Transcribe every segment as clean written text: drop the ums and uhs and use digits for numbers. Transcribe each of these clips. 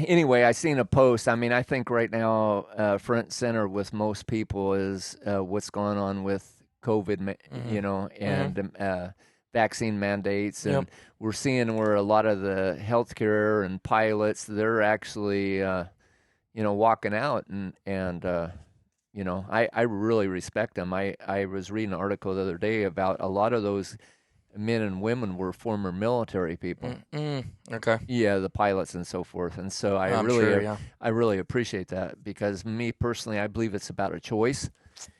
anyway, I seen a post. I mean, I think right now, front and center with most people is what's going on with COVID, Mm-hmm. and vaccine mandates. Yep. And we're seeing where a lot of the healthcare and pilots, they're actually, walking out. I really respect them. I was reading an article the other day about a lot of those men and women were former military people. Okay. Yeah, the pilots and so forth. And so I'm sure, yeah. I really appreciate that, because me personally, I believe it's about a choice.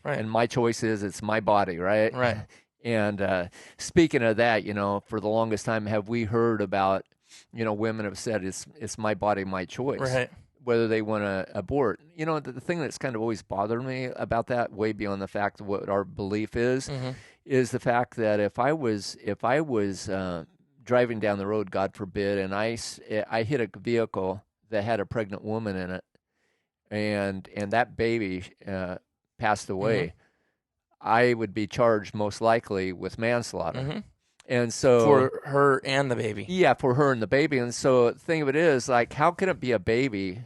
Right. And my choice is it's my body, right? Right. And speaking of that, for the longest time, have we heard about, women have said it's my body, my choice. Right. Whether they want to abort. The thing that's kind of always bothered me about that, way beyond the fact of what our belief is the fact that if I was driving down the road, God forbid, and I hit a vehicle that had a pregnant woman in it, and that baby passed away, I would be charged most likely with manslaughter. And so for her and the baby. Yeah, for her and the baby. And so the thing of it is, like, how can it be a baby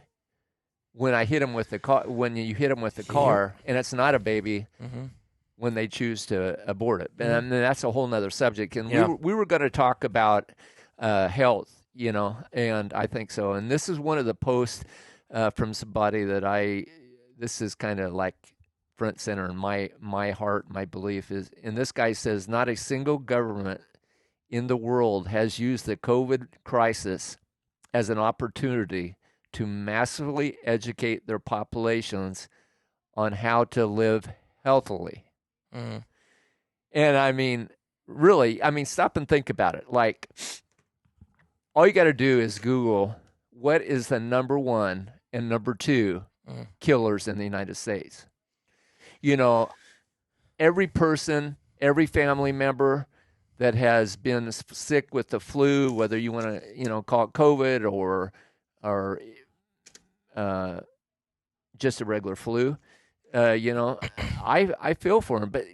when I hit him with the car? When you hit him with the car, and it's not a baby when they choose to abort it, and that's a whole nother subject. And we were going to talk about health, and I think so. And this is one of the posts from somebody that this is kind of like front center in my heart. My belief is, and this guy says, not a single government in the world has used the COVID crisis as an opportunity to massively educate their populations on how to live healthily. And I mean, really, stop and think about it. Like, all you got to do is Google what is the number one and number two killers in the United States. Every person, every family member that has been sick with the flu, whether you want to, call it COVID or just a regular flu, I feel for him. But,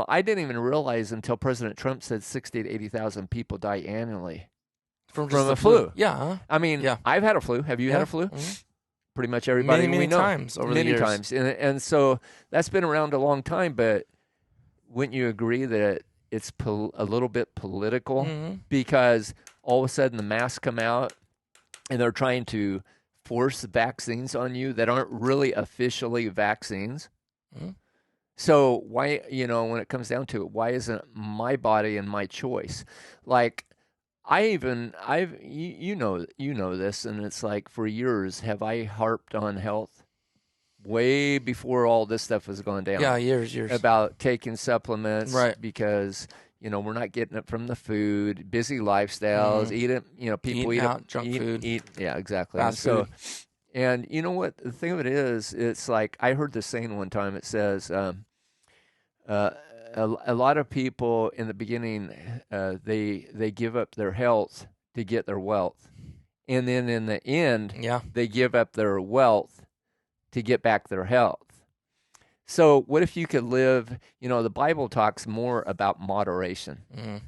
I didn't even realize until President Trump said 60 to 80,000 people die annually from the flu. Yeah. I've had a flu. Have you had a flu? Pretty much everybody many we know. Times over the years. Many times. And so that's been around a long time, but wouldn't you agree that it's a little bit political? Because all of a sudden the masks come out and they're trying to force vaccines on you that aren't really officially vaccines. So why, when it comes down to it, why isn't my body and my choice? Like, you know this, and it's like, for years have I harped on health way before all this stuff was going down. Yeah, years. About taking supplements, right? Because we're not getting it from the food, busy lifestyles, people eat out, junk food. Yeah, exactly. Fast food. And you know what? The thing of it is, it's like, I heard this saying one time. It says, a lot of people in the beginning, they give up their health to get their wealth. And then in the end, they give up their wealth to get back their health. So what if you could live, the Bible talks more about moderation,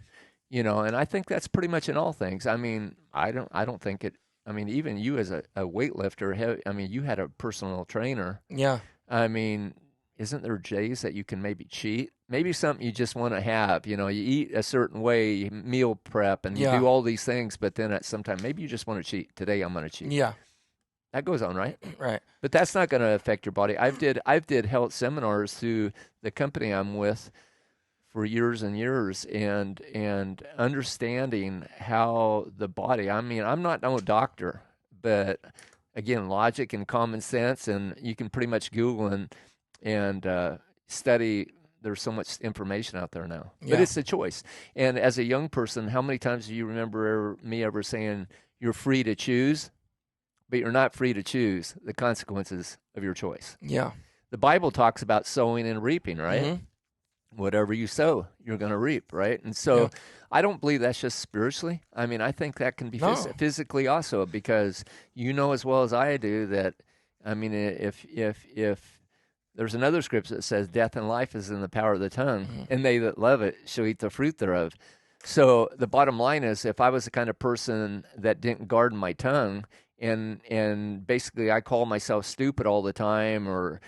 and I think that's pretty much in all things. I don't think it, even you as a weightlifter, you had a personal trainer. Yeah. Isn't there days that you can maybe cheat? Maybe something you just want to have, you eat a certain way, you meal prep, and you do all these things, but then at some time, maybe you just want to cheat. Today I'm going to cheat. Yeah. That goes on, right? Right. But that's not going to affect your body. I've did health seminars through the company I'm with for years and years, and understanding how the body, I'm not no doctor, but again, logic and common sense, and you can pretty much Google and study. There's so much information out there now, but it's a choice. And as a young person, how many times do you remember me ever saying you're free to choose, but you're not free to choose the consequences of your choice? Yeah. The Bible talks about sowing and reaping, right? Whatever you sow, you're going to reap, right? And so I don't believe that's just spiritually. I think that can be physically also, because as well as I do that, if there's another scripture that says death and life is in the power of the tongue, and they that love it shall eat the fruit thereof. So the bottom line is, if I was the kind of person that didn't guard my tongue and basically I call myself stupid all the time, or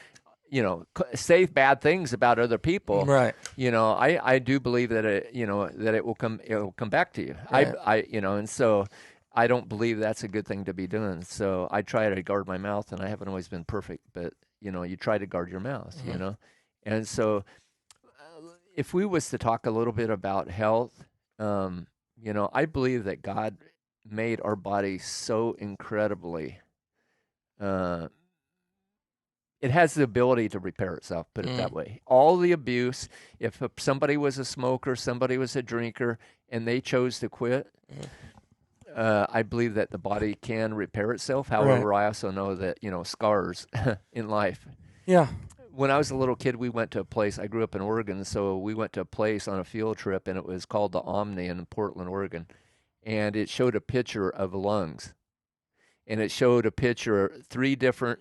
say bad things about other people, Right. I do believe that it will come back to you. Right. And so I don't believe that's a good thing to be doing. So I try to guard my mouth, and I haven't always been perfect, but you try to guard your mouth, And so if we was to talk a little bit about health, I believe that God made our body so incredibly, it has the ability to repair itself, put it that way. All the abuse, if somebody was a smoker, somebody was a drinker, and they chose to quit, I believe that the body can repair itself. However, I also know that, scars in life. Yeah. When I was a little kid, we went to a place. I grew up in Oregon, so we went to a place on a field trip, and it was called the Omni in Portland, Oregon. And it showed a picture of lungs. And it showed a picture,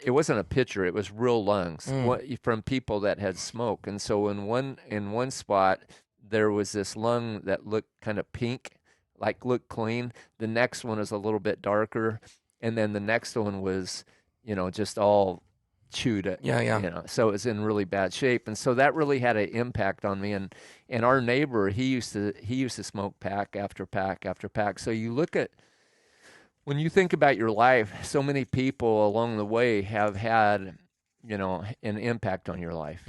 it wasn't a picture, it was real lungs from people that had smoke. And so in one spot, there was this lung that looked kind of pink, like looked clean. The next one was a little bit darker. And then the next one was, just all chewed. Yeah. So it was in really bad shape. And so that really had an impact on me. And our neighbor, he used to smoke pack after pack after pack. So you look at, when you think about your life, so many people along the way have had, an impact on your life,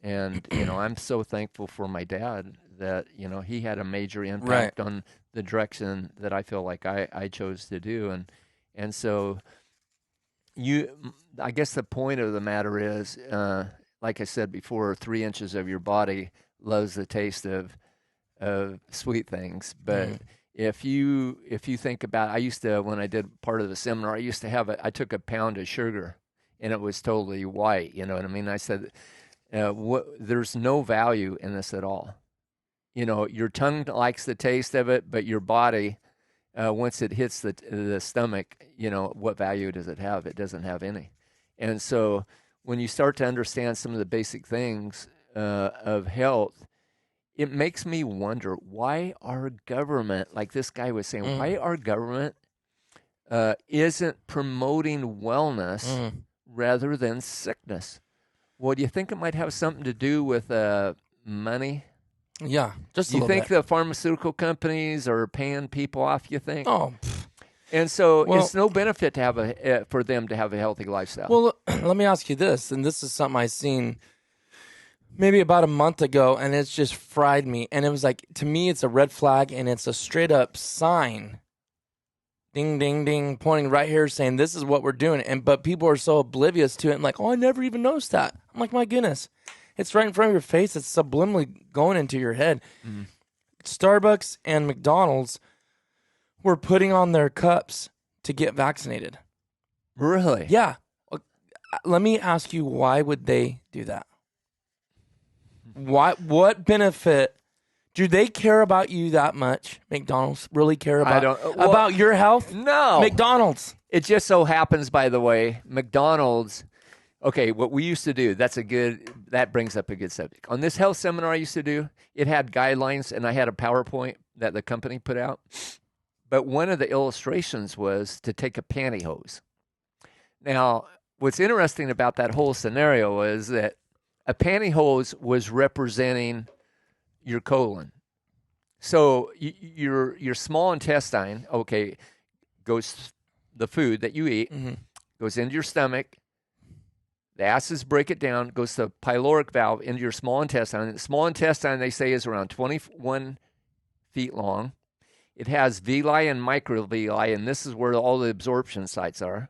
and, I'm so thankful for my dad that, he had a major impact on the direction that I feel like I chose to do. And so I guess the point of the matter is, like I said before, 3 inches of your body loves the taste of sweet things, but if you think about, I used to, when I did part of the seminar, I took a pound of sugar, and it was totally white. You know what I mean? I said, there's no value in this at all. Your tongue likes the taste of it, but your body, once it hits the stomach, what value does it have? It doesn't have any. And so when you start to understand some of the basic things of health, it makes me wonder why our government, like this guy was saying, why our government isn't promoting wellness rather than sickness. Well, do you think it might have something to do with money? Yeah, just do a you little think bit. the pharmaceutical companies are paying people off, you think? Oh. And so it's no benefit to have for them to have a healthy lifestyle. Well, let me ask you this, and this is something I seen maybe about a month ago, and it's just fried me. And it was like, to me, it's a red flag, and it's a straight up sign. Ding, ding, ding, pointing right here saying this is what we're doing. But people are so oblivious to it and like, oh, I never even noticed that. I'm like, my goodness. It's right in front of your face. It's subliminally going into your head. Starbucks and McDonald's were putting on their cups to get vaccinated. Really? Yeah. Let me ask you, why would they do that? What benefit do they care about you that much? McDonald's really care about about your health? No. McDonald's. It just so happens, by the way, McDonald's. Okay, what we used to do, that brings up a good subject. On this health seminar I used to do, it had guidelines, and I had a PowerPoint that the company put out. But one of the illustrations was to take a pantyhose. Now, what's interesting about that whole scenario was that a pantyhose was representing your colon. So your small intestine, goes, the food that you eat, goes into your stomach. The acids break it down, goes to the pyloric valve into your small intestine. The small intestine, they say, is around 21 feet long. It has villi and microvilli, and this is where all the absorption sites are.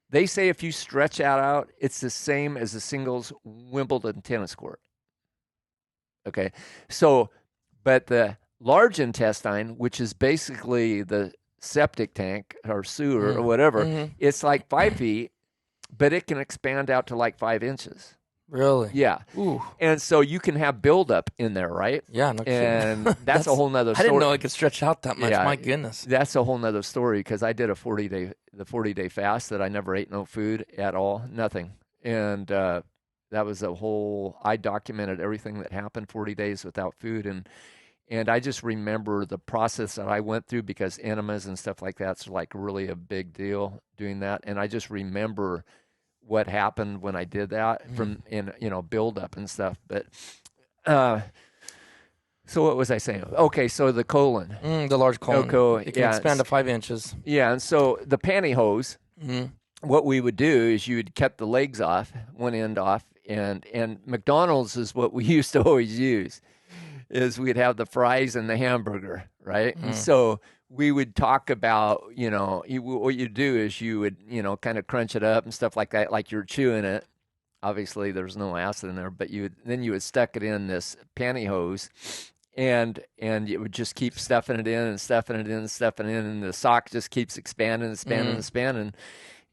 They say if you stretch that out, it's the same as a singles Wimbledon tennis court. Okay, so, but the large intestine, which is basically the septic tank or sewer or whatever, it's like 5 feet, but it can expand out to like 5 inches. Really? Yeah. Ooh. And so you can have buildup in there, right? Yeah, no kidding. And that's a whole nother story. I didn't know it could stretch out that much. Yeah, my goodness. That's a whole nother story, because I did the 40-day fast that I never ate no food at all, nothing. And that was I documented everything that happened, 40 days without food. And I just remember the process that I went through because enemas and stuff like that's like really a big deal doing that. And I just remember what happened when I did that from in build up and stuff. But so what was I saying? Okay, so the colon, the large colon, it can yeah, expand to 5 inches. Yeah, and so the pantyhose. What we would do is you would cut the legs off, one end off, and McDonald's is what we used to always use. Is we'd have the fries and the hamburger, right? And so we would talk about, what you do is you would, kind of crunch it up and stuff like that, like you're chewing it. Obviously, there's no acid in there, but you would stuck it in this pantyhose, and it would just keep stuffing it in and stuffing it in and stuffing it in, and the sock just keeps expanding and expanding and expanding.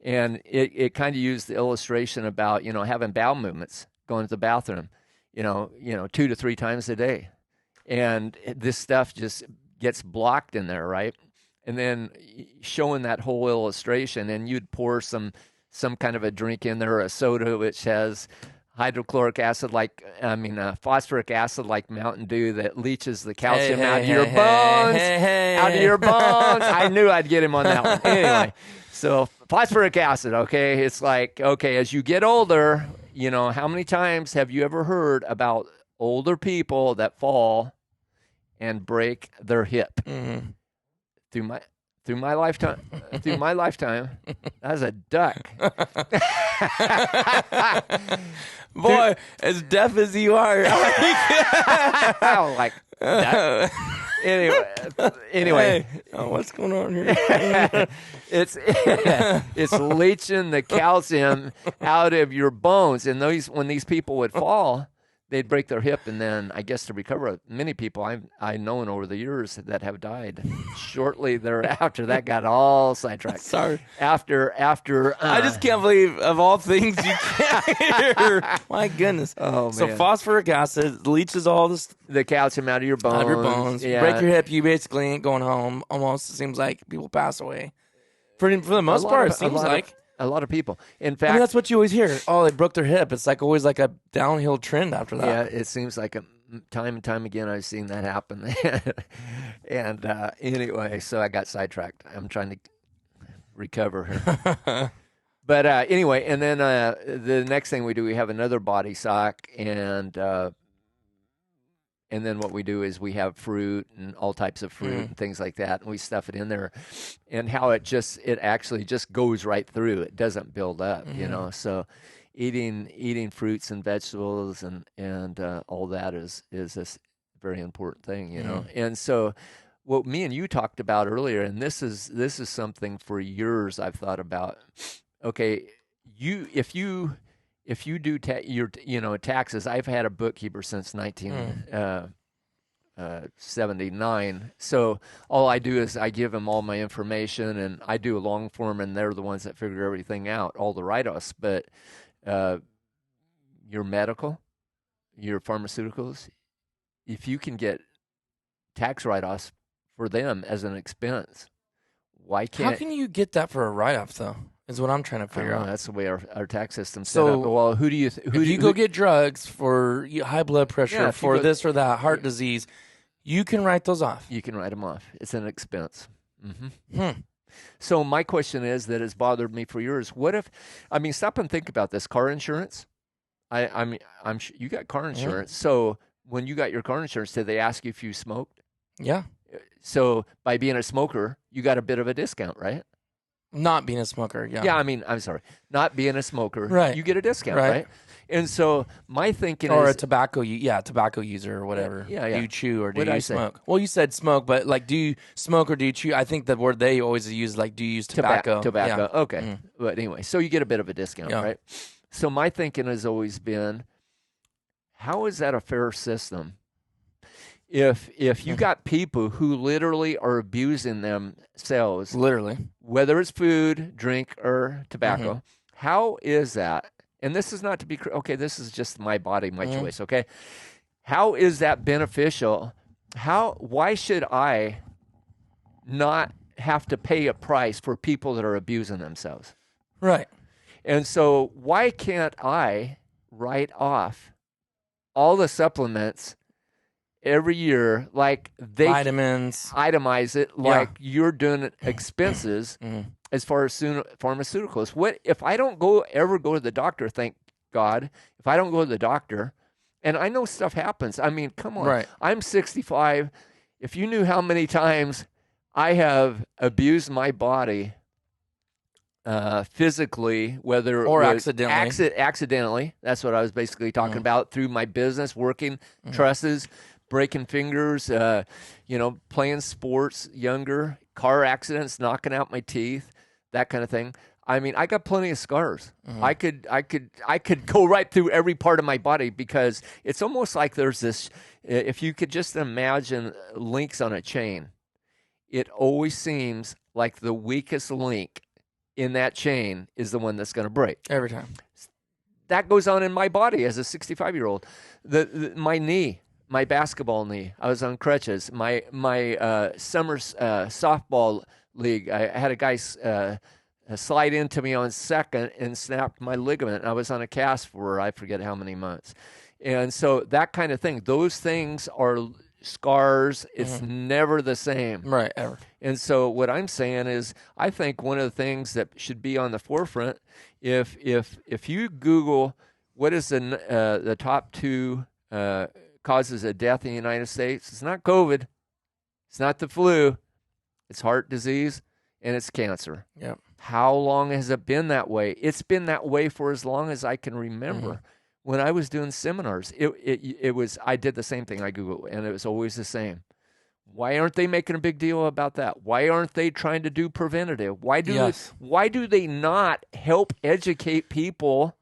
And it kind of used the illustration about, having bowel movements, going to the bathroom, 2 to 3 times a day. And this stuff just gets blocked in there, right? And then showing that whole illustration, and you'd pour some kind of a drink in there, a soda which has hydrochloric acid, phosphoric acid like Mountain Dew that leaches the calcium out of your bones, out of your bones. I knew I'd get him on that one. Anyway, so phosphoric acid, okay? It's like, okay, as you get older, how many times have you ever heard about older people that fall and break their hip? Through my lifetime, that's a duck. Boy, as deaf as you are. Like duck. Anyway. Hey. Oh, what's going on here? It's leaching the calcium out of your bones, and when these people would fall, they'd break their hip, and then I guess to recover, many people I've known over the years that have died shortly thereafter. That got all sidetracked. Sorry. After I just can't believe, of all things, you can't hear. My goodness. Oh, man. So phosphoric acid leaches all the calcium out of your bones. Out of your bones. Yeah. Break your hip, you basically ain't going home. Almost, it seems like people pass away. For the most part, it seems like. A lot of people. In fact, that's what you always hear. Oh, they broke their hip. It's like always like a downhill trend after that. Yeah, it seems like time and time again I've seen that happen. And anyway, so I got sidetracked. I'm trying to recover here. But anyway, and then the next thing we do, we have another body sock, and then what we do is we have fruit and all types of fruit and things like that, and we stuff it in there, and how it actually just goes right through. It doesn't build up, So eating fruits and vegetables and all that is a very important thing, And so what me and you talked about earlier, and this is something for years I've thought about. Okay, if you do your taxes, I've had a bookkeeper since 1979. So all I do is I give them all my information, and I do a long form, and they're the ones that figure everything out, all the write-offs. But your medical, your pharmaceuticals, if you can get tax write-offs for them as an expense, why can't? How can you get that for a write-off, though? Is what I'm trying to figure out. That's the way our tax system's set up. Well, who do you go get drugs for high blood pressure, for this or that, heart disease, you can write those off. You can write them off. It's an expense. So my question is that has bothered me for years. What if, stop and think about this. Car insurance. I'm sure you got car insurance. So when you got your car insurance, did they ask you if you smoked? Yeah. So by being a smoker, you got a bit of a discount, right? Not being a smoker, yeah. Yeah, I'm sorry. Not being a smoker, right. You get a discount, right? And so my thinking or is... Or a tobacco user or whatever. Yeah. Do you chew or do you smoke? Well, you said smoke, but like, do you smoke or do you chew? I think the word they always use, like, do you use tobacco? Tobacco, okay. But anyway, so you get a bit of a discount, right? So my thinking has always been, how is that a fair system? If you got people who literally are abusing themselves, literally, whether it's food, drink, or tobacco, how is that? And this is not to be okay. This is just my body, my choice. Okay, how is that beneficial? Why should I not have to pay a price for people that are abusing themselves? Right. And so why can't I write off all the supplements every year, like they vitamins, itemize it like you're doing expenses as far as pharmaceuticals. What if I don't ever go to the doctor? Thank God, if I don't go to the doctor, and I know stuff happens. I mean, come on, right? I'm 65. If you knew how many times I have abused my body physically, whether or it was accidentally. Accidentally, that's what I was basically talking about, through my business, working trusses, breaking fingers, playing sports, younger, car accidents, knocking out my teeth, that kind of thing. I mean, I got plenty of scars. I could go right through every part of my body, because it's almost like there's this, if you could just imagine links on a chain, it always seems like the weakest link in that chain is the one that's going to break. Every time. That goes on in my body as a 65-year-old. My knee, my basketball knee, I was on crutches. My summer softball league, I had a guy slide into me on second and snapped my ligament. I was on a cast for I forget how many months. And so that kind of thing, those things are scars. It's never the same. Right, ever. And so what I'm saying is, I think one of the things that should be on the forefront, if you Google what is the top 2 causes of death in the United States, it's not COVID, it's not the flu, it's heart disease, and it's cancer. Yep. How long has it been that way? It's been that way for as long as I can remember. When I was doing seminars, it was, I did the same thing. I Googled, and it was always the same. Why aren't they making a big deal about that? Why aren't they trying to do preventative? Why do they not help educate people,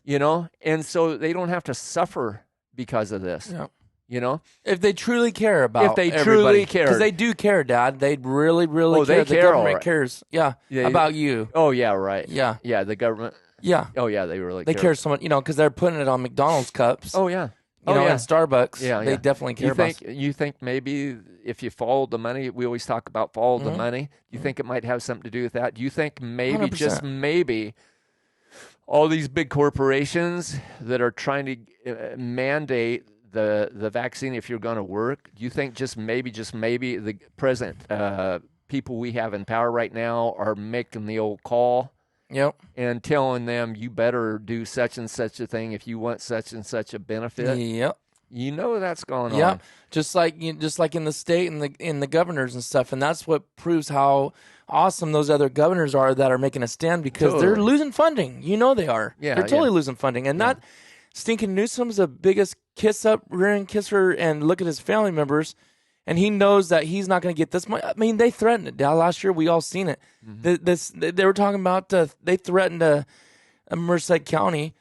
and so they don't have to suffer because of this? Yeah. If they truly care about if they everybody. truly care. Because they do care, Dad. They really, really care. They the care, government right. cares. Yeah, about you. Oh, yeah, right. Yeah. Yeah, the government. Yeah. Oh, yeah, they really They care so much, because they're putting it on McDonald's cups. Oh, yeah. And Starbucks. Yeah, they definitely care about it. You think maybe if you followed the money, we always talk about follow the money. Do you think it might have something to do with that? Do you think maybe, 100%. just maybe, all these big corporations that are trying to mandate the vaccine if you're going to work, do you think just maybe the present people we have in power right now are making the old call? Yep. And telling them, you better do such and such a thing if you want such and such a benefit. Yep. That's going on. Yeah, just like in the state and in the governors and stuff, and that's what proves how awesome those other governors are that are making a stand, because they're losing funding. They are. Yeah, they're totally losing funding, and not stinking Newsom's the biggest rear end kisser, and look at his family members. And he knows that he's not going to get this much. I mean, they threatened it. Last year, we all seen it. They were talking about they threatened Merced County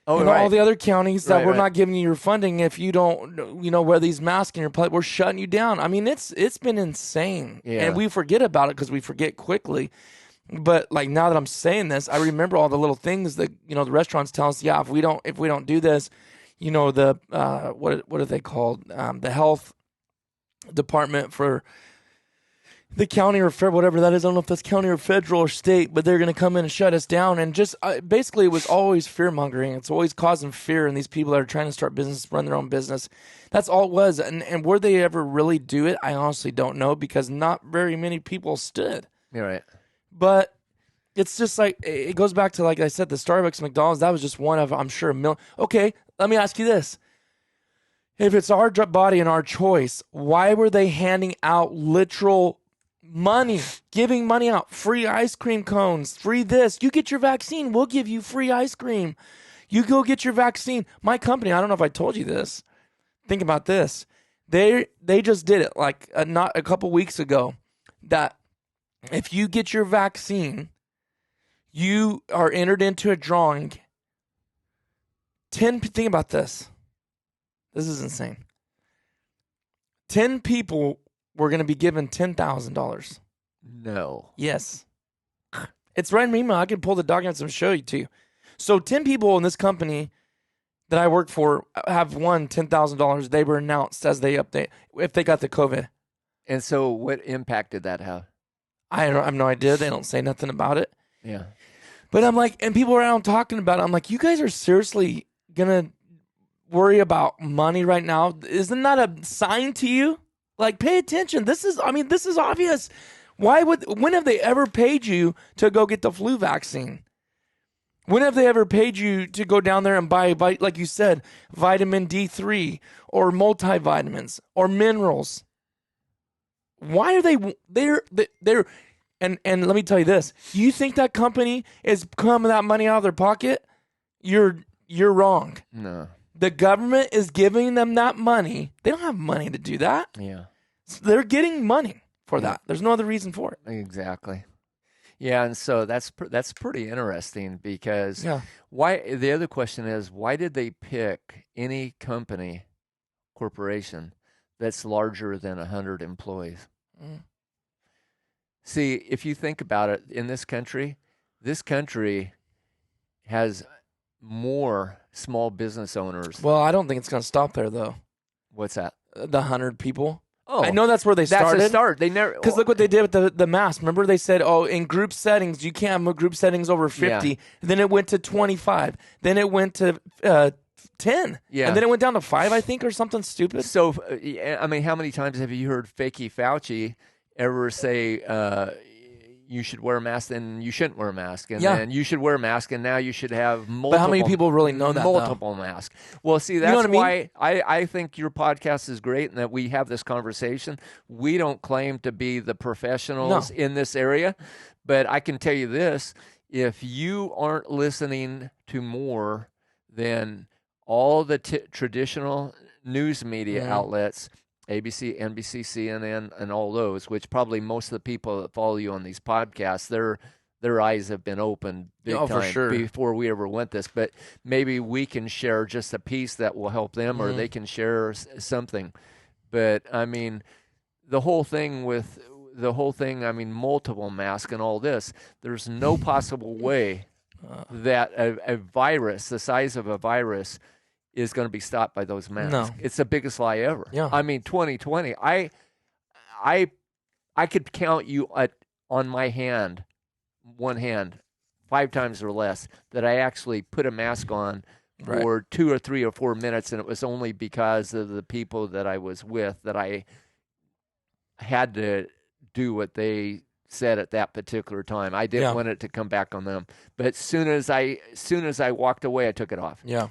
and all the other counties that we're not giving you your funding if you don't, wear these masks in your place. We're shutting you down. I mean, it's been insane, and we forget about it because we forget quickly. But like now that I'm saying this, I remember all the little things that the restaurants tell us. Yeah, if we don't do this, the what are they called? The health department for the county or whatever that is. I don't know if that's county or federal or state, but they're going to come in and shut us down. And just basically, it was always fear mongering. It's always causing fear in these people that are trying to start business, run their own business. That's all it was. And were they ever really do it? I honestly don't know, because not very many people stood. You're right. But it's just like, it goes back to, like I said, the Starbucks, McDonald's, that was just one of, I'm sure, a million. Okay, let me ask you this. If it's our body and our choice, why were they handing out literal money, giving money out, free ice cream cones, free this? You get your vaccine, we'll give you free ice cream. You go get your vaccine. My company, I don't know if I told you this. Think about this. They just did it like not a couple weeks ago, that if you get your vaccine, you are entered into a drawing. Think about this. This is insane. 10 people were going to be given $10,000. No. Yes. It's right in my email. I can pull the documents and show you to you. So 10 people in this company that I work for have won $10,000. They were announced as they update if they got the COVID. And so what impact did that have? I have no idea. They don't say nothing about it. Yeah. But I'm like, and people are out talking about it. I'm like, you guys are seriously going to worry about money right now? Isn't that a sign to you? Like, pay attention. This is obvious. When have they ever paid you to go get the flu vaccine? When have they ever paid you to go down there and buy, like you said, vitamin D3 or multivitamins or minerals? Why are they're and let me tell you this. You think that company is coming that money out of their pocket? You're wrong. No. The government is giving them that money. They don't have money to do that. Yeah. So they're getting money for that. There's no other reason for it. Exactly. Yeah, and so that's pretty interesting because Yeah. the other question is, why did they pick any corporation that's larger than 100 employees? Mm. See, if you think about it, in this country has more small business owners. Well, I don't think it's going to stop there, though. What's that? The 100 people. Oh, I know that's where they started. That's a start. They never, because look what they did with the mask. Remember they said, oh, in group settings you can't have group settings over 50. Yeah. Then it went to 25. Then it went to 10. Yeah. And then it went down to 5, I think, or something stupid. So, I mean, how many times have you heard Fakey Fauci ever say you should wear a mask and you shouldn't wear a mask, and then you should wear a mask and now you should have multiple. But how many people really know that? Multiple masks. Well, see, that's know what I mean? why I think your podcast is great and that we have this conversation. We don't claim to be the professionals in this area, but I can tell you this: if you aren't listening to more than all the traditional news media outlets, ABC, NBC, CNN, and all those, which probably most of the people that follow you on these podcasts, their eyes have been opened big time for sure. before we ever went this. But maybe we can share just a piece that will help them, or they can share something. But I mean, the whole thing, I mean, multiple masks and all this, there's no possible way that a virus the size of a virus is going to be stopped by those masks. No. It's the biggest lie ever. Yeah. I mean, 2020, I could count you on my hand, one hand, 5 times or less, that I actually put a mask on for 2 or 3 or 4 minutes, and it was only because of the people that I was with that I had to do what they said at that particular time. I didn't want it to come back on them. But as soon as I walked away, I took it off. Yeah.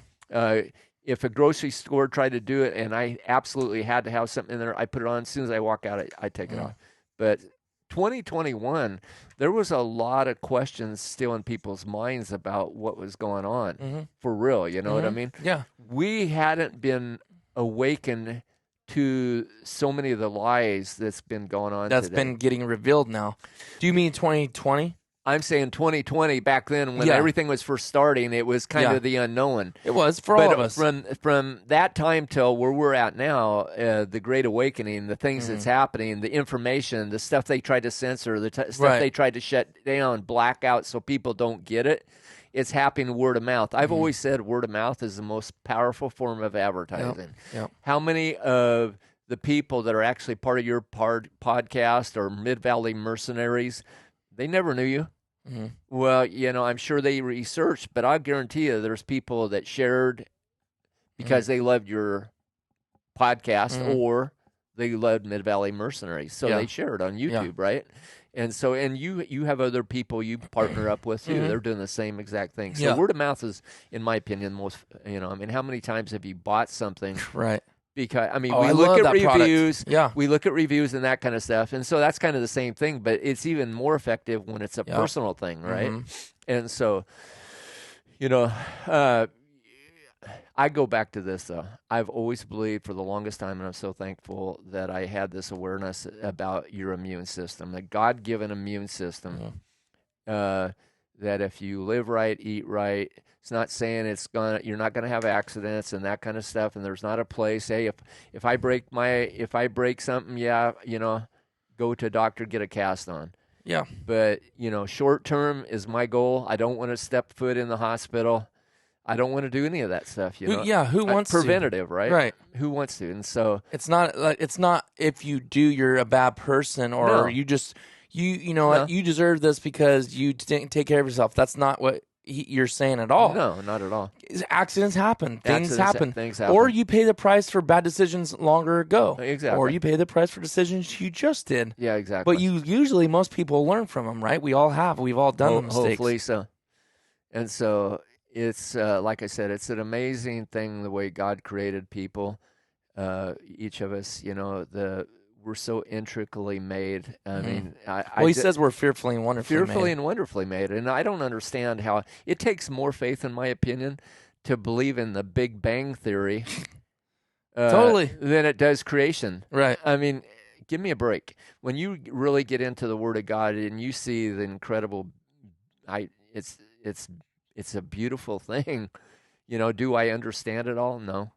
If a grocery store tried to do it and I absolutely had to have something in there, I put it on. As soon as I walk out, I take it off. But 2021, there was a lot of questions still in people's minds about what was going on. For real, you know what I mean? Yeah. We hadn't been awakened to so many of the lies that's been going on That's today. been getting revealed now. Do you mean 2020? I'm saying 2020, back then when everything was first starting, it was kind of the unknown. It was for all of us. From that time till where we're at now, the Great Awakening, the things that's happening, the information, the stuff they tried to censor, the stuff they tried to shut down, black out so people don't get it, it's happening word of mouth. I've always said word of mouth is the most powerful form of advertising. Yep. How many of the people that are actually part of your podcast or Mid-Valley Mercenaries, they never knew you? Well, you know, I'm sure they researched, but I guarantee you there's people that shared because they loved your podcast or they loved Mid-Valley Mercenaries. So they shared on YouTube, right? And so, and you have other people you partner up with too. They're doing the same exact thing. So word of mouth is, in my opinion, most, you know, I mean, how many times have you bought something? Right. Because, I mean, I we look love at that reviews. product. We look at reviews and that kind of stuff. And so that's kind of the same thing, but it's even more effective when it's a personal thing, right? And so, you know, I go back to this, though. I've always believed for the longest time, and I'm so thankful that I had this awareness about your immune system, the God-given immune system, that if you live right, eat right, it's not saying you're not gonna have accidents and that kind of stuff. And there's not a place. Hey, if I break something, you know, go to a doctor, get a cast on. Yeah. But you know, short term is my goal. I don't want to step foot in the hospital. I don't want to do any of that stuff. You know. Yeah. Who wants preventative, to? right? Right. Who wants to? And so it's not if you do, you're a bad person, or you just you know what, you deserve this because you take care of yourself. That's not what. you're saying at all. No, not at all. Accidents happen. Things happen. Things happen. Or you pay the price for bad decisions longer ago. Exactly. Or you pay the price for decisions you just did. Yeah, exactly. But usually most people learn from them, right? We all have. We've all done the mistakes. Hopefully so. And so it's, like I said, it's an amazing thing the way God created people. Each of us, we're so intricately made. I mean, he says we're fearfully and wonderfully made. And I don't understand how it takes more faith, in my opinion, to believe in the Big Bang Theory totally than it does creation. Right. I mean, give me a break. When you really get into the Word of God and you see the incredible, it's a beautiful thing. Do I understand it all? No.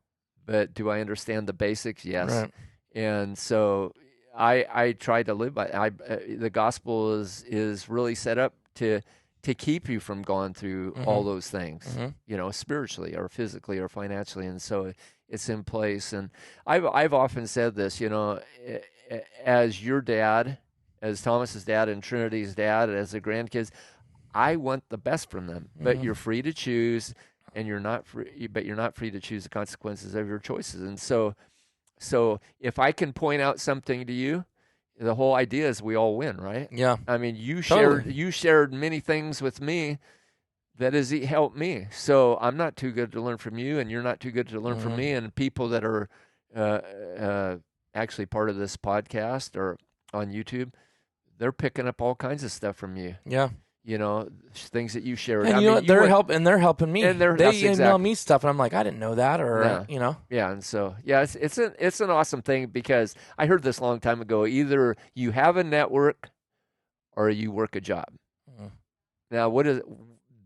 But do I understand the basics? Yes. Right. And so I try to live by the gospel is really set up to keep you from going through all those things, spiritually or physically or financially. And so it's in place. And I've often said this, as your dad, as Thomas's dad and Trinity's dad, as the grandkids, I want the best from them, but you're free to choose. And you're not free, but you're not free to choose the consequences of your choices. And so if I can point out something to you, the whole idea is we all win, right? Yeah. I mean, you Totally. shared many things with me that has helped me. So I'm not too good to learn from you, and you're not too good to learn from me. And people that are actually part of this podcast or on YouTube, they're picking up all kinds of stuff from you. Yeah. Things that you shared. And they're helping me. And they email me stuff, and I'm like, I didn't know that, or Yeah, and so it's an awesome thing because I heard this a long time ago. Either you have a network, or you work a job. Now, what is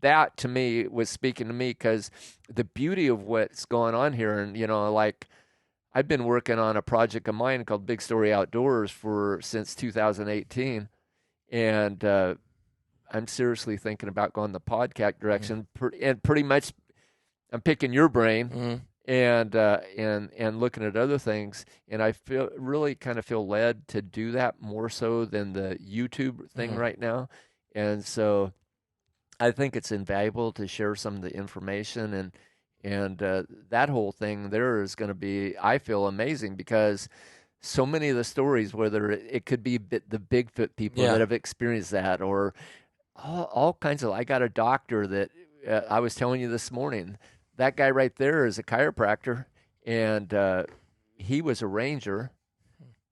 that to me was speaking to me because the beauty of what's going on here, and like I've been working on a project of mine called Big Story Outdoors since 2018, and I'm seriously thinking about going the podcast direction, and pretty much I'm picking your brain and looking at other things, and I really kind of feel led to do that more so than the YouTube thing right now, and so I think it's invaluable to share some of the information, and that whole thing there is going to be, I feel, amazing because so many of the stories, whether it could be the Bigfoot people that have experienced that, or all kinds of. I got a doctor that I was telling you this morning. That guy right there is a chiropractor, and he was a ranger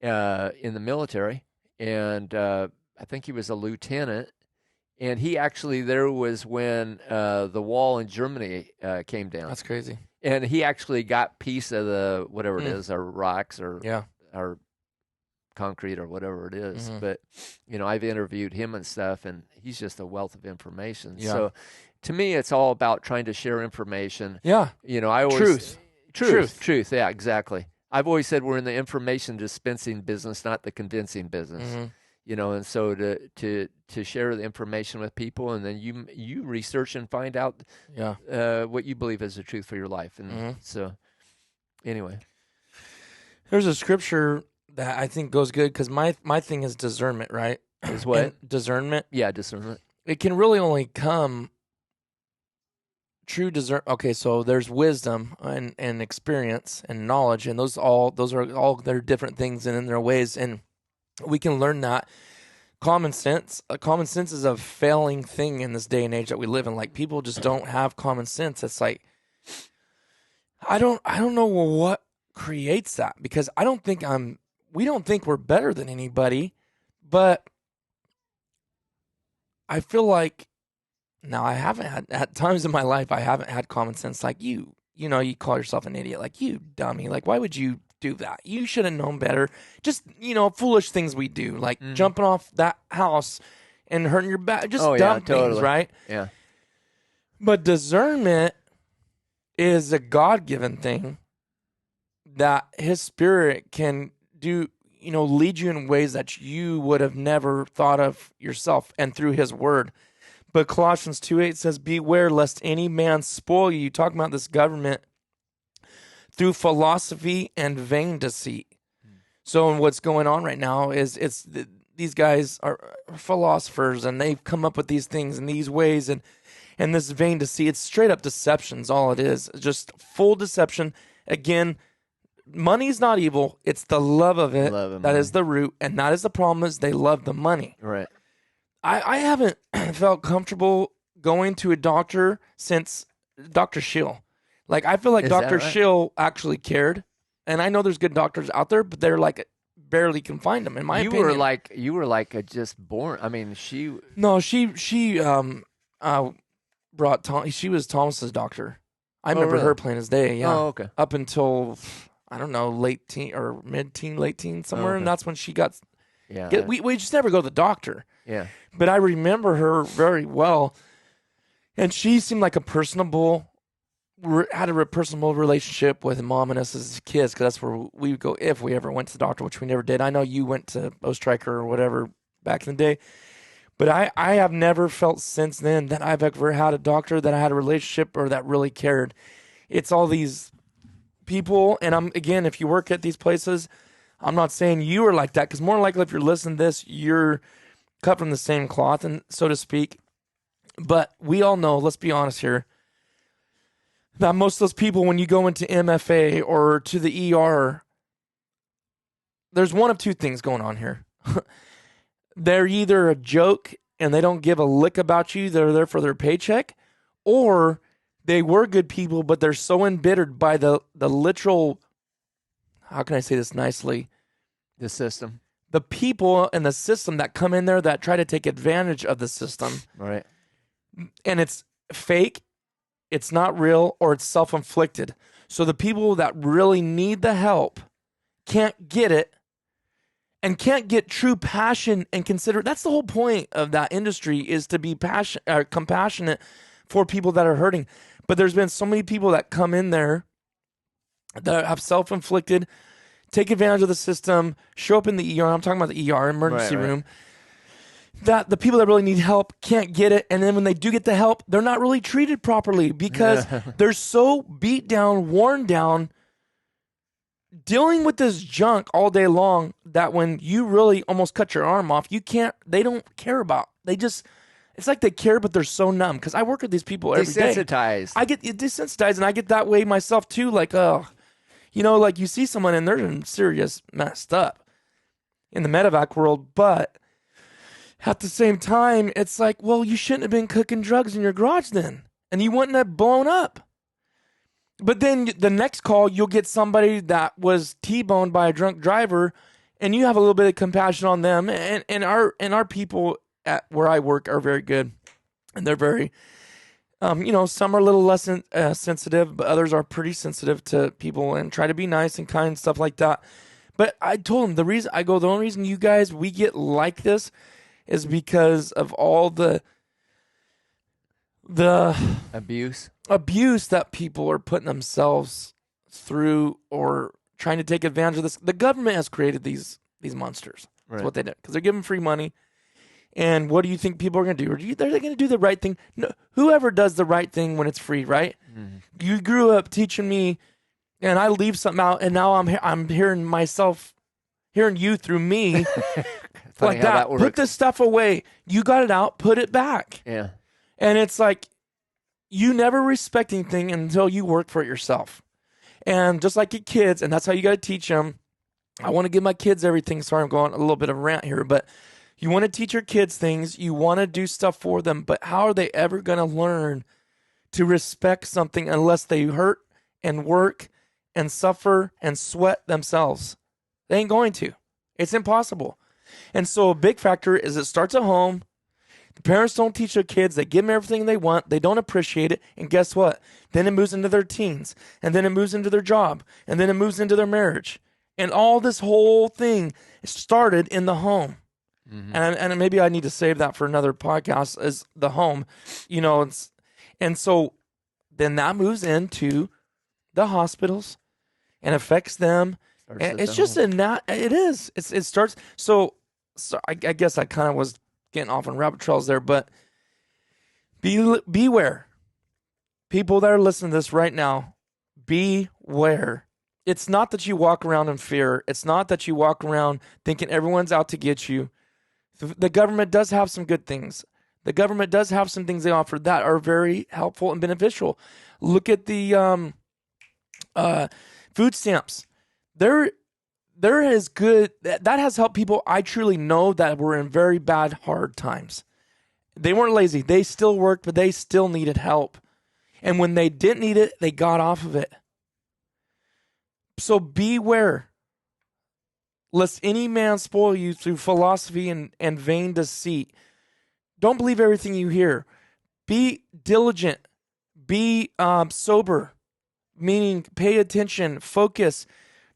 in the military, and I think he was a lieutenant. And he actually there was when the wall in Germany came down. That's crazy. And he actually got piece of the whatever it is, or rocks, or concrete, or whatever it is. But I've interviewed him and stuff, and he's just a wealth of information. So to me, it's all about trying to share information. Yeah. I always truth. Yeah, exactly. I've always said we're in the information dispensing business, not the condensing business. And so to share the information with people, and then you research and find out what you believe is the truth for your life. And so anyway, there's a scripture that I think goes good because my thing is discernment, right? Is what? Discernment. Yeah, discernment. It can really only come true discernment. Okay, so there's wisdom and experience and knowledge, and those are all they're different things and in their ways, and we can learn that. Common sense is a failing thing in this day and age that we live in. Like, people just don't have common sense. It's like, I don't know what creates that, because we don't think we're better than anybody, but I feel like now I haven't had, at times in my life, I haven't had common sense. Like you call yourself an idiot, like, you dummy, like, why would you do that? You should have known better. Just, foolish things we do, like jumping off that house and hurting your back, just dumb things, right? Yeah. But discernment is a God-given thing that His Spirit can do, lead you in ways that you would have never thought of yourself, and through His Word. But Colossians 2:8 says, beware lest any man spoil you. Talking about this government through philosophy and vain deceit. So what's going on right now is these guys are philosophers, and they've come up with these things in these ways, and and this vein to see. It's straight up deception's all it is. Just full deception. Again, money's not evil. It's the love of it that is the root, and that is the problem is they love the money. Right. I haven't felt comfortable going to a doctor since Dr. Schill. Like, I feel like Dr. Schill actually cared. And I know there's good doctors out there, but they're like barely can find them, in my opinion. You were like just born. I mean, she brought Tom. She was Thomas's doctor. I remember her plain as day. Yeah. Oh, okay. Up until I don't know, late teen or mid teen, late teen somewhere, and that's when she got. Yeah. We just never go to the doctor. Yeah. But I remember her very well, and she seemed like a personable. Had a personal relationship with mom and us as kids, because that's where we would go if we ever went to the doctor, which we never did. I know you went to Ostriker or whatever back in the day, but I have never felt since then that I've ever had a doctor that I had a relationship or that really cared. It's all these people, and again, if you work at these places, I'm not saying you are like that, because more likely if you're listening to this, you're cut from the same cloth, and so to speak. But we all know, let's be honest here, that most of those people, when you go into MFA or to the ER, there's one of two things going on here. They're either a joke and they don't give a lick about you, they're there for their paycheck, or they were good people, but they're so embittered by the literal, how can I say this nicely? The system. The people in the system that come in there that try to take advantage of the system. Right. And it's fake. It's not real, or it's self-inflicted. So the people that really need the help can't get it and can't get true passion and consider. That's the whole point of that industry, is to be compassionate for people that are hurting. But there's been so many people that come in there that have self-inflicted, take advantage of the system, show up in the ER. I'm talking about the ER, emergency room. That the people that really need help can't get it, and then when they do get the help, they're not really treated properly because they're so beat down, worn down, dealing with this junk all day long that when you really almost cut your arm off, they don't care about. It's like they care, but they're so numb, because I work with these people every day. Desensitized. I get desensitized, and I get that way myself too, like, like you see someone and they're serious messed up in the medevac world, but at the same time, it's like, well, you shouldn't have been cooking drugs in your garage then, and you wouldn't have blown up. But then the next call, you'll get somebody that was T-boned by a drunk driver, and you have a little bit of compassion on them. And our people at where I work are very good, and they're very, some are a little less sensitive, but others are pretty sensitive to people and try to be nice and kind, stuff like that. But I told them the only reason you guys we get like this is because of all the abuse that people are putting themselves through or trying to take advantage of this. The government has created these monsters. That's what they do, because they're giving free money. And what do you think people are going to do? They're going to do the right thing. No, whoever does the right thing when it's free, right? Mm-hmm. You grew up teaching me, and I leave something out, and now I'm hearing you through me. Like that. Put this stuff away. You got it out. Put it back. Yeah. And it's like, you never respect anything until you work for it yourself. And just like your kids, and that's how you got to teach them. I want to give my kids everything. Sorry, I'm going a little bit of a rant here, but you want to teach your kids things. You want to do stuff for them, but how are they ever going to learn to respect something unless they hurt and work and suffer and sweat themselves? They ain't going to. It's impossible. And so a big factor is it starts at home. The parents don't teach their kids. They give them everything they want. They don't appreciate it. And guess what? Then it moves into their teens. And then it moves into their job. And then it moves into their marriage. And all this whole thing started in the home. Mm-hmm. And maybe I need to save that for another podcast, is the home. And so then that moves into the hospitals and affects them. And it's just it is. It starts. So I guess I kind of was getting off on rabbit trails there, but beware. People that are listening to this right now, beware. It's not that you walk around in fear. It's not that you walk around thinking everyone's out to get you. The government does have some good things. The government does have some things they offer that are very helpful and beneficial. Look at the food stamps. There is good. That has helped people I truly know that were in very bad, hard times. They weren't lazy. They still worked, but they still needed help. And when they didn't need it, they got off of it. So beware, lest any man spoil you through philosophy and vain deceit. Don't believe everything you hear. Be diligent. Be sober, meaning pay attention, focus.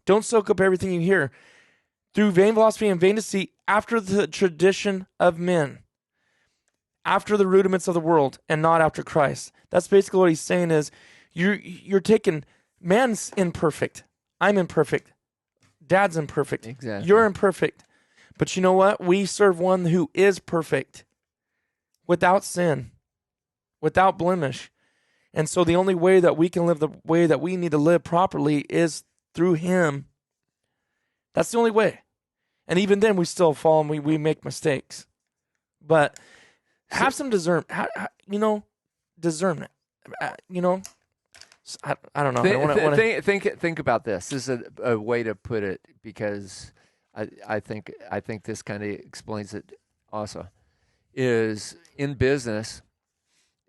Don't soak up everything you hear. Through vain philosophy and vain deceit, after the tradition of men, after the rudiments of the world, and not after Christ. That's basically what he's saying is, you're taking, man's imperfect. I'm imperfect. Dad's imperfect. Exactly. You're imperfect. But you know what? We serve one who is perfect, without sin, without blemish. And so the only way that we can live the way that we need to live properly is through him. That's the only way. And even then we still fall and we make mistakes. But have some discernment. Discernment. I don't know. Think about this. This is a way to put it, because I think this kind of explains it also. Is in business,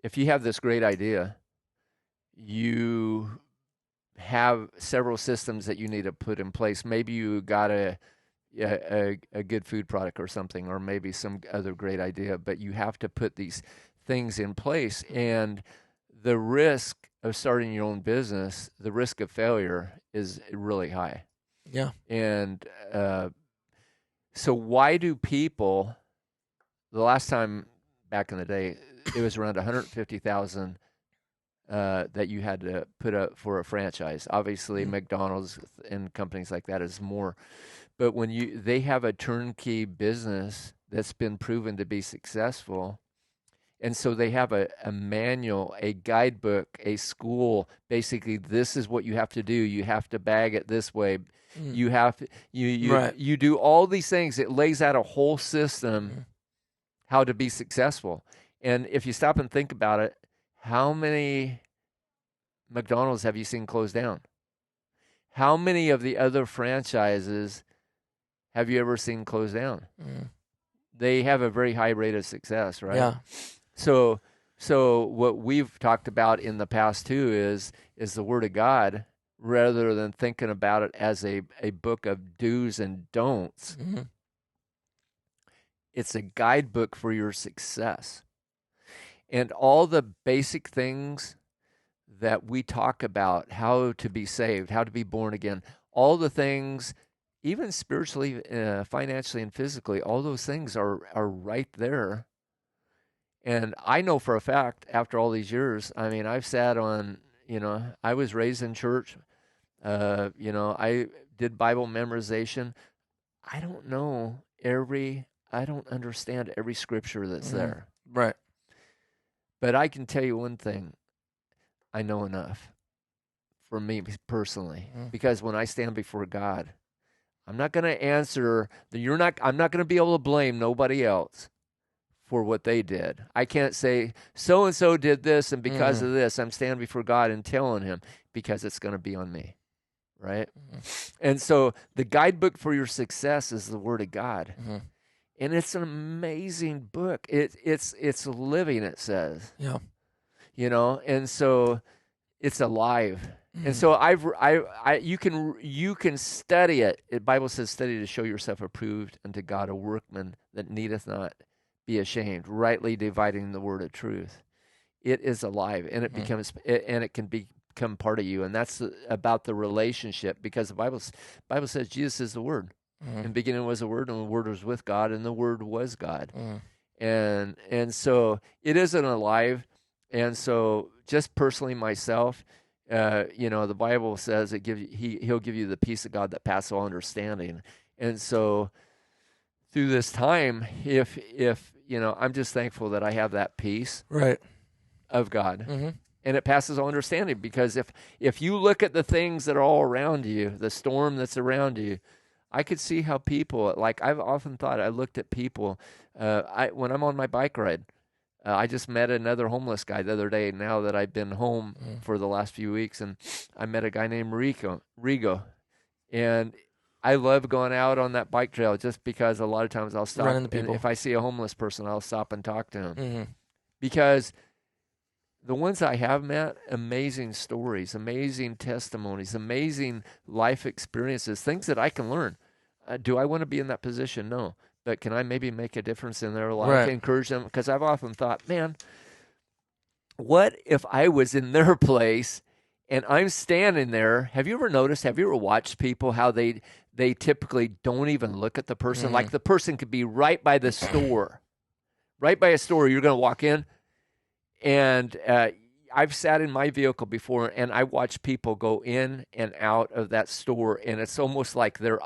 if you have this great idea, you have several systems that you need to put in place. Maybe you got a good food product or something, or maybe some other great idea, but you have to put these things in place. And the risk of starting your own business, the risk of failure is really high. Yeah. And so why do people, the last time back in the day, it was around 150,000 that you had to put up for a franchise. Obviously, McDonald's and companies like that is more. But when they have a turnkey business that's been proven to be successful, and so they have a manual, a guidebook, a school. Basically, this is what you have to do. You have to bag it this way. You have you do all these things. It lays out a whole system how to be successful. And if you stop and think about it, how many McDonald's have you seen close down? How many of the other franchises have you ever seen close down? They have a very high rate of success, right? Yeah. So what we've talked about in the past too is the Word of God, rather than thinking about it as a book of do's and don'ts. It's a guidebook for your success. And all the basic things that we talk about, how to be saved, how to be born again, all the things, even spiritually, financially, and physically, all those things are right there. And I know for a fact, after all these years, I mean, I've sat on, I was raised in church. I did Bible memorization. I don't understand every scripture that's there. Right. But I can tell you one thing. I know enough for me personally, because when I stand before God, I'm not going to answer I'm not going to be able to blame nobody else for what they did. I can't say so-and-so did this, and because of this, I'm standing before God and telling him, because it's going to be on me. Right? And so the guidebook for your success is the Word of God. And it's an amazing book. It's living, it says. Yeah. And so it's alive. And so you can study it. The Bible says, study to show yourself approved unto God, a workman that needeth not be ashamed, rightly dividing the word of truth. It is alive, and it becomes, and it can become part of you. And that's about the relationship, because the Bible says Jesus is the Word. In the beginning was the Word, and the Word was with God, and the Word was God. And so it isn't alive. And so just personally myself, the Bible says he'll give you the peace of God that passes all understanding. And so through this time, if I'm just thankful that I have that peace of God. And it passes all understanding, because if you look at the things that are all around you, the storm that's around you, I could see how people, like I've often thought, I looked at people, when I'm on my bike ride, I just met another homeless guy the other day. Now that I've been home for the last few weeks, and I met a guy named Rigo, and I love going out on that bike trail just because a lot of times I'll stop, and if I see a homeless person, I'll stop and talk to him because the ones I have met, amazing stories, amazing testimonies, amazing life experiences, things that I can learn. Do I want to be in that position? No. But can I maybe make a difference in their life, encourage them? Because I've often thought, man, what if I was in their place and I'm standing there? Have you ever noticed, have you ever watched people, how they typically don't even look at the person? Like the person could be right by the store. Right by a store, you're going to walk in. And I've sat in my vehicle before, and I watch people go in and out of that store, and it's almost like they're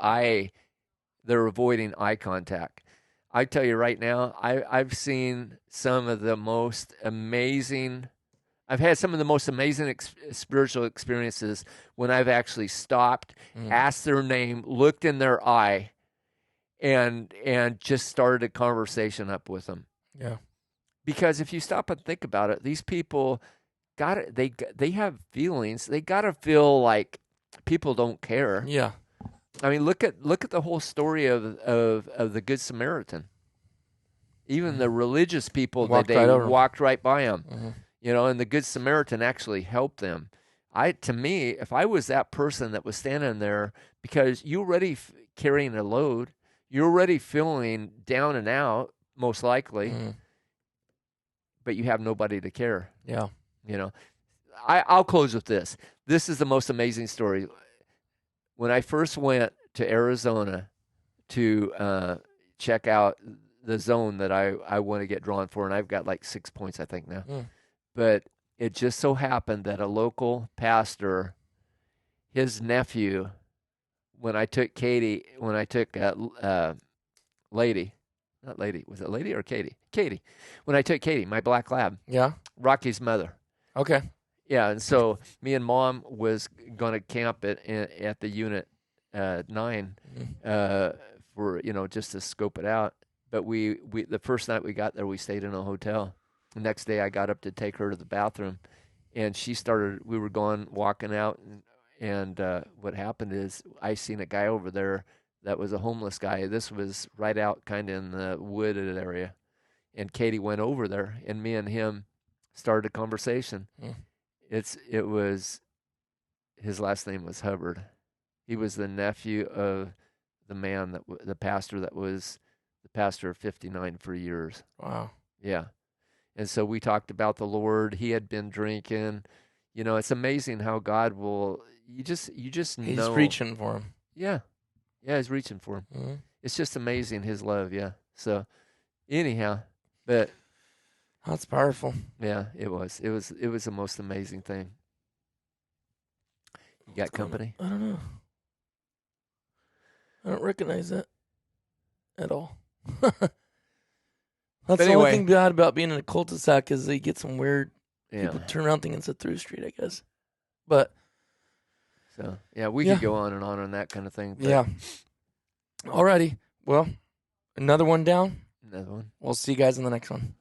avoiding eye contact. I tell you right now, I've seen some of the most amazing, I've had some of the most amazing spiritual experiences when I've actually stopped, asked their name, looked in their eye, and just started a conversation up with them. Yeah. Because if you stop and think about it, these people they have feelings. They got to feel like people don't care. Yeah. I mean, look at the whole story of the Good Samaritan. Even the religious people walked right by him, you know, and the Good Samaritan actually helped them. To me, if I was that person that was standing there, because you're already carrying a load, you're already feeling down and out, most likely, but you have nobody to care. Yeah, you know. I'll close with this. This is the most amazing story. When I first went to Arizona to check out the zone that I want to get drawn for, and I've got like 6 points, I think, now. But it just so happened that a local pastor, his nephew, when I took Lady, not Lady, was it Lady or Katie? Katie. When I took Katie, my black lab. Yeah. Rocky's mother. Okay. Yeah, and so me and Mom was going to camp at the Unit 9 for, you know, just to scope it out. But we the first night we got there, we stayed in a hotel. The next day I got up to take her to the bathroom, and we were walking out, and what happened is I seen a guy over there that was a homeless guy. This was right out kind of in the wooded area. And Katie went over there, and me and him started a conversation. It was, his last name was Hubbard. He was the nephew of the man the pastor that was the pastor of 59 for years. Wow. Yeah. And so we talked about the Lord. He had been drinking. You know, it's amazing how God will, you just know. He's reaching for him. Yeah. Yeah, he's reaching for him. It's just amazing, his love, yeah. So anyhow, but that's powerful. Yeah, it was. It was the most amazing thing. You got company? I don't know. I don't recognize that at all. That's the only thing bad about being in a cul-de-sac is you get some weird people turn around thinking it's a through street, I guess. But so yeah, we could go on and on that kind of thing. But. Yeah. Alrighty. Well, another one down. Another one. We'll see you guys in the next one.